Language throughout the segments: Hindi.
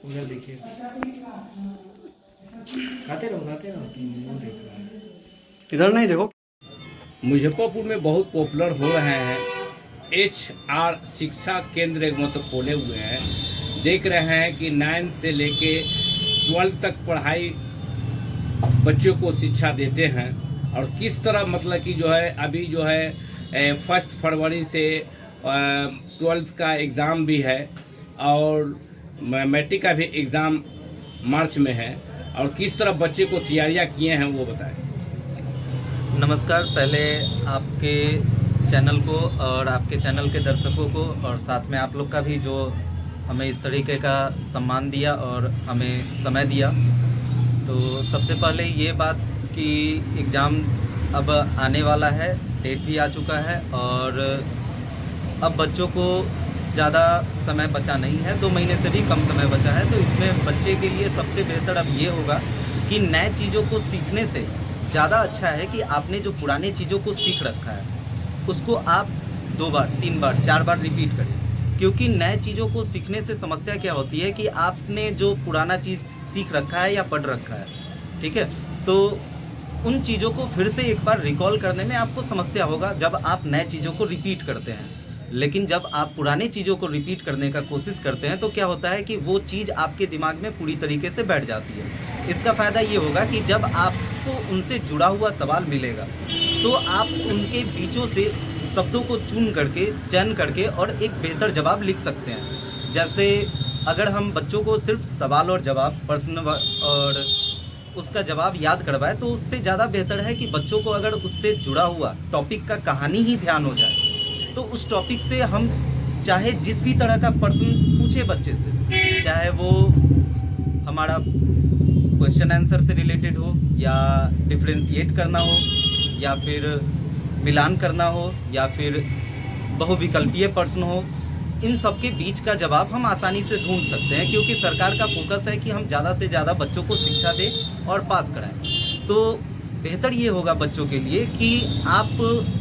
उधर देखिए, खाते रहो मुंह देख रहा है। इधर नहीं देखो। मुजफ्फरपुर में बहुत पॉपुलर हो रहे हैं HR शिक्षा केंद्र एक मतलब खोले हुए हैं। देख रहे हैं कि 9 से लेके 12 तक पढ़ाई बच्चों को शिक्षा देते हैं। और किस तरह मतलब कि जो है अभी जो है 1 फरवरी से 12th का एग्ज़ाम भी है और मैट्रिक का भी एग्ज़ाम मार्च में है। और किस तरह बच्चे को तैयारियां किए हैं वो बताएं। नमस्कार। पहले आपके चैनल को और आपके चैनल के दर्शकों को और साथ में आप लोग का भी जो हमें इस तरीके का सम्मान दिया और हमें समय दिया। तो सबसे पहले ये बात कि एग्ज़ाम अब आने वाला है, डेट भी आ चुका है और अब बच्चों को ज़्यादा समय बचा नहीं है, 2 महीने से भी कम समय बचा है। तो इसमें बच्चे के लिए सबसे बेहतर अब ये होगा कि नए चीज़ों को सीखने से ज़्यादा अच्छा है कि आपने जो पुराने चीज़ों को सीख रखा है उसको आप 2 बार 3 बार 4 बार रिपीट करें। क्योंकि नए चीज़ों को सीखने से समस्या क्या होती है कि आपने जो पुराना चीज़ सीख रखा है या पढ़ रखा है, ठीक है, तो उन चीज़ों को फिर से एक बार रिकॉल करने में आपको समस्या होगा जब आप नए चीज़ों को रिपीट करते हैं। लेकिन जब आप पुराने चीज़ों को रिपीट करने का कोशिश करते हैं तो क्या होता है कि वो चीज़ आपके दिमाग में पूरी तरीके से बैठ जाती है। इसका फ़ायदा ये होगा कि जब आपको उनसे जुड़ा हुआ सवाल मिलेगा तो आप उनके बीचों से शब्दों को चयन करके और एक बेहतर जवाब लिख सकते हैं। जैसे अगर हम बच्चों को सिर्फ सवाल और जवाब, प्रश्न और उसका जवाब याद करवाएं तो उससे ज़्यादा बेहतर है कि बच्चों को अगर उससे जुड़ा हुआ टॉपिक का कहानी ही ध्यान हो जाए तो उस टॉपिक से हम चाहे जिस भी तरह का प्रश्न पूछे बच्चे से, चाहे वो हमारा क्वेश्चन आंसर से रिलेटेड हो या डिफरेंशिएट करना हो या फिर मिलान करना हो या फिर बहुविकल्पीय प्रश्न हो, इन सब के बीच का जवाब हम आसानी से ढूंढ सकते हैं। क्योंकि सरकार का फोकस है कि हम ज़्यादा से ज़्यादा बच्चों को शिक्षा दें और पास कराएं। तो बेहतर ये होगा बच्चों के लिए कि आप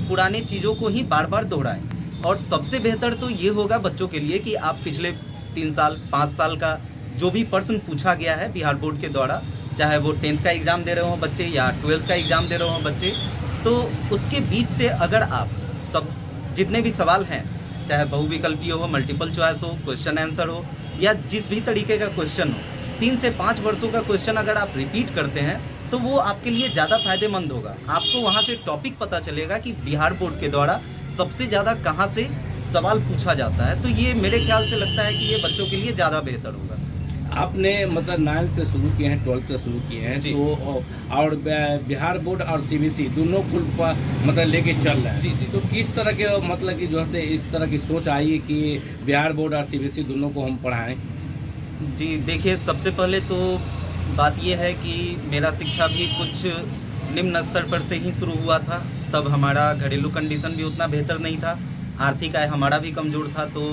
पुराने चीज़ों को ही बार बार दोहराएं। और सबसे बेहतर तो ये होगा बच्चों के लिए कि आप पिछले 3 साल 5 साल का जो भी प्रश्न पूछा गया है बिहार बोर्ड के द्वारा, चाहे वो 10th का एग्ज़ाम दे रहे हों बच्चे या 12th का एग्ज़ाम दे रहे हों बच्चे, तो उसके बीच से अगर आप सब जितने भी सवाल हैं, चाहे बहुविकल्पीय हो, मल्टीपल चॉइस हो, क्वेश्चन आंसर हो या जिस भी तरीके का क्वेश्चन हो, 3 से 5 वर्षों का क्वेश्चन अगर आप रिपीट करते हैं तो वो आपके लिए ज़्यादा फायदेमंद होगा। आपको वहाँ से टॉपिक पता चलेगा कि बिहार बोर्ड के द्वारा सबसे ज़्यादा कहाँ से सवाल पूछा जाता है। तो ये मेरे ख्याल से लगता है कि ये बच्चों के लिए ज़्यादा बेहतर होगा। आपने मतलब 9 से शुरू किए हैं, 12th से शुरू किए हैं, तो और बिहार बोर्ड और CBSE दोनों कुल मतलब लेके चल रहे हैं। जी। तो किस तरह के मतलब कि जो है इस तरह की सोच आई कि बिहार बोर्ड और CBSE दोनों को हम पढ़ाएं? जी देखिए, सबसे पहले तो बात यह है कि मेरा शिक्षा भी कुछ निम्न स्तर पर से ही शुरू हुआ था। तब हमारा घरेलू कंडीशन भी उतना बेहतर नहीं था, आर्थिक आय हमारा भी कमज़ोर था। तो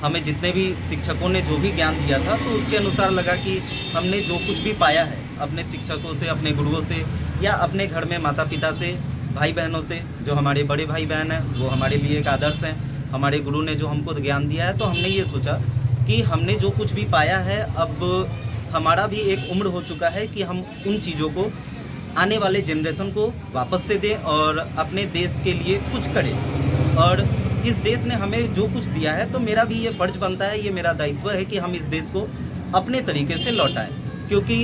हमें जितने भी शिक्षकों ने जो भी ज्ञान दिया था तो उसके अनुसार लगा कि हमने जो कुछ भी पाया है अपने शिक्षकों से, अपने गुरुओं से या अपने घर में माता पिता से, भाई बहनों से, जो हमारे बड़े भाई बहन हैं वो हमारे लिए एक आदर्श हैं। हमारे गुरु ने जो हमको ज्ञान दिया है तो हमने ये सोचा कि हमने जो कुछ भी पाया है अब हमारा भी एक उम्र हो चुका है कि हम उन चीज़ों को आने वाले जनरेशन को वापस से दें और अपने देश के लिए कुछ करें। और इस देश ने हमें जो कुछ दिया है तो मेरा भी ये फर्ज बनता है, ये मेरा दायित्व है कि हम इस देश को अपने तरीके से लौटाएं। क्योंकि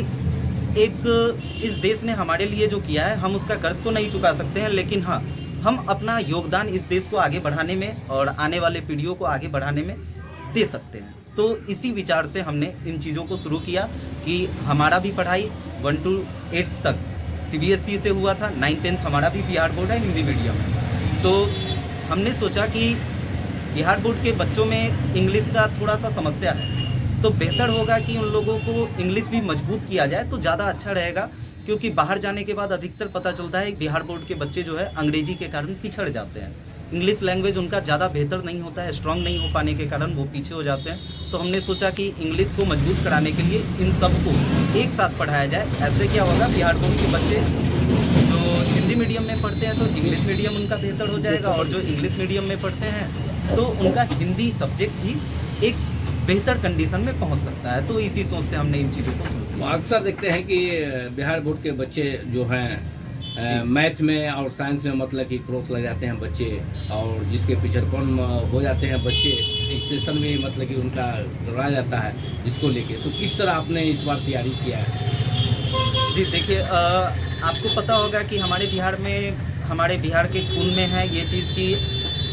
इस देश ने हमारे लिए जो किया है हम उसका कर्ज तो नहीं चुका सकते हैं, लेकिन हाँ, हम अपना योगदान इस देश को आगे बढ़ाने में और आने वाले पीढ़ियों को आगे बढ़ाने में दे सकते हैं। तो इसी विचार से हमने इन चीज़ों को शुरू किया कि हमारा भी पढ़ाई 1 to 8 तक CBSE से हुआ था, 9-10 हमारा भी बिहार बोर्ड है हिंदी मीडियम है। तो हमने सोचा कि बिहार बोर्ड के बच्चों में इंग्लिश का थोड़ा सा समस्या है, तो बेहतर होगा कि उन लोगों को इंग्लिश भी मजबूत किया जाए तो ज़्यादा अच्छा रहेगा। क्योंकि बाहर जाने के बाद अधिकतर पता चलता है कि बिहार बोर्ड के बच्चे जो है अंग्रेजी के कारण पिछड़ जाते हैं। इंग्लिश लैंग्वेज उनका ज़्यादा बेहतर नहीं होता है, स्ट्रांग नहीं हो पाने के कारण वो पीछे हो जाते हैं। तो हमने सोचा कि इंग्लिश को मजबूत कराने के लिए इन सब को एक साथ पढ़ाया जाए। ऐसे क्या होगा, बिहार बोर्ड के बच्चे जो हिंदी मीडियम में पढ़ते हैं तो इंग्लिश मीडियम उनका बेहतर हो जाएगा, और जो इंग्लिश मीडियम में पढ़ते हैं तो उनका हिंदी सब्जेक्ट भी एक बेहतर कंडीशन में पहुंच सकता है। तो इसी सोच से हमने इन चीज़ों को शुरू किया। अक्सर देखते हैं कि बिहार बोर्ड के बच्चे जो हैं मैथ में और साइंस में मतलब कि क्रॉस लग जाते हैं बच्चे, और जिसके पिछड़पन हो जाते हैं बच्चे, सेशन में मतलब कि उनका करवाया जाता है जिसको लेके। तो किस तरह आपने इस बार तैयारी किया है? जी देखिए, आपको पता होगा कि हमारे बिहार के खून में है ये चीज़ कि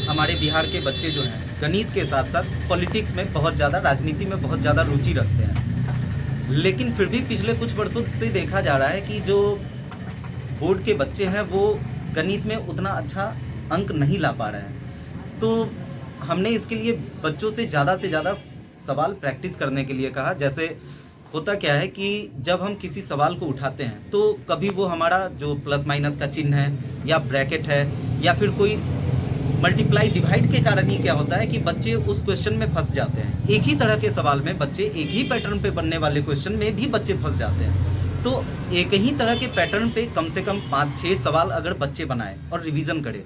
हमारे बिहार के बच्चे जो हैं गणित के साथ साथ पॉलिटिक्स में बहुत ज़्यादा, राजनीति में बहुत ज़्यादा रुचि रखते हैं। लेकिन फिर भी पिछले कुछ वर्षों से देखा जा रहा है कि जो बोर्ड के बच्चे हैं वो गणित में उतना अच्छा अंक नहीं ला पा रहे हैं। तो हमने इसके लिए बच्चों से ज़्यादा सवाल प्रैक्टिस करने के लिए कहा। जैसे होता क्या है कि जब हम किसी सवाल को उठाते हैं तो कभी वो हमारा जो प्लस माइनस का चिन्ह है या ब्रैकेट है या फिर कोई मल्टीप्लाई डिवाइड के कारण ही क्या होता है कि बच्चे उस क्वेश्चन में फंस जाते हैं। एक ही तरह के सवाल में बच्चे, एक ही पैटर्न पे बनने वाले क्वेश्चन में भी बच्चे फंस जाते हैं। तो एक ही तरह के पैटर्न पे कम से कम 5-6 सवाल अगर बच्चे बनाए और रिवीजन करें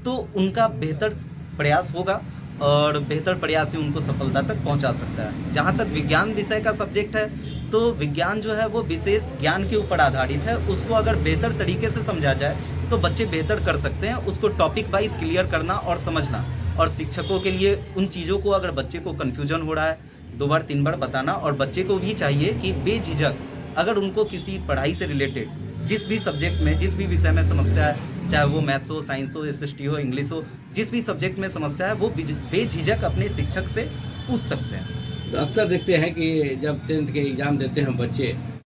तो उनका बेहतर प्रयास होगा और बेहतर प्रयास ही उनको सफलता तक पहुंचा सकता है। जहां तक विज्ञान विषय का सब्जेक्ट है तो विज्ञान जो है वो विशेष ज्ञान के ऊपर आधारित है। उसको अगर बेहतर तरीके से समझा जाए तो बच्चे बेहतर कर सकते हैं। उसको टॉपिक वाइज क्लियर करना और समझना, और शिक्षकों के लिए उन चीज़ों को अगर बच्चे को कन्फ्यूजन हो रहा है 2 बार 3 बार बताना, और बच्चे को भी चाहिए कि बेझिझक अगर उनको किसी पढ़ाई से रिलेटेड जिस भी सब्जेक्ट में, जिस भी विषय में समस्या है, चाहे वो मैथ्स हो, साइंस हो, SST हो, इंग्लिश हो, जिस भी सब्जेक्ट में समस्या है वो बेझिझक अपने शिक्षक से पूछ सकते हैं। अक्सर देखते हैं कि जब 10th के एग्ज़ाम देते हैं बच्चे